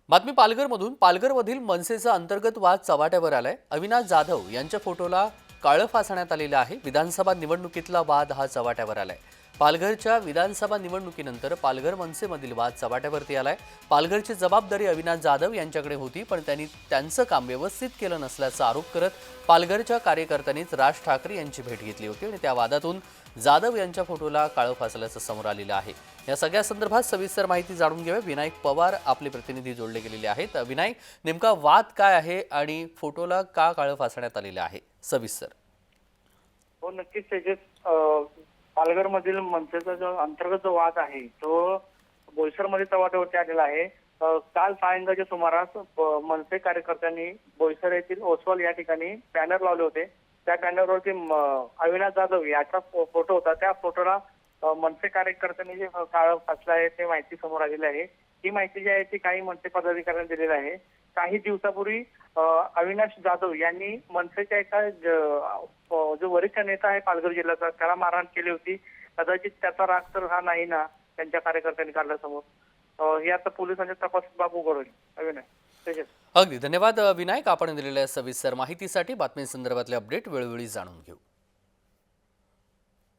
बातमी पालघरमधून पालघरमधील मनसेचा अंतर्गत वाद चव्हाट्यावर आलाय। अविनाश जाधव यांच्या फोटोला काळं फासण्यात आलेलं आहे। विधानसभा निवडणुकीतला वाद हा चव्हाट्यावर आलाय। पालघरच्या विधानसभा निवडणुकीनंतर पालघर मनसेमधील वाद चव्हाट्यावरती आलाय। पालघरची जबाबदारी अविनाश जाधव यांच्याकडे होती, पण त्यांनी त्यांचं काम व्यवस्थित केलं नसल्याचा आरोप करत पालघरच्या कार्यकर्त्यांनीच राज ठाकरे यांची भेट घेतली होती आणि त्या वादातून जाधव यांच्या फोटोला काळं फासल्याचं समोर आलेलं आहे। या सगळ्या संदर्भात सविस्तर माहिती जाणून घेऊया। विनायक पवार आपले प्रतिनिधी जोडले गेलेले आहेत। विनायक, नेमका वाद काय आहे आणि फोटोला का काळं फासण्यात आलेलं आहे, सविस्तर? हो, नक्कीच तेजस, पालघरमधील मनसेचा जो अंतर्गत जो वाद आहे तो बोईसरमध्ये चव्हाट्यावरती आलेला आहे। काल सायंकाळच्या सुमारास मनसे कार्यकर्त्यांनी बोईसर येथील ओसवाल या ठिकाणी बॅनर लावले होते। त्या बॅनरवरती अविनाश जाधव याचा फोटो होता। त्या फोटोला मनसे कार्यकर्त्यांनी जे काळं फासलं आहे ते माहिती समोर आलेली आहे। ही माहिती जी आहे ती काही मनसे पदाधिकाऱ्यांनी दिलेली आहे। काही दिवसापूर्वी अविनाश जाधव यांनी मनसेच्या एका जो वरिष्ठ नेता आहे पालघर जिल्ह्याचा त्याला मारहाण केली होती। कदाचित त्याचा राग तर हा नाही ना त्यांच्या कार्यकर्त्यांनी काढला समोर। हे आता पोलिसांच्या तपासात बाब उघड होईल। अविनाश, अगदी धन्यवाद विनायक, आपण दिलेल्या सविस्तर माहितीसाठी। बातमी संदर्भातले अपडेट वेळोवेळी जाणून घेऊ।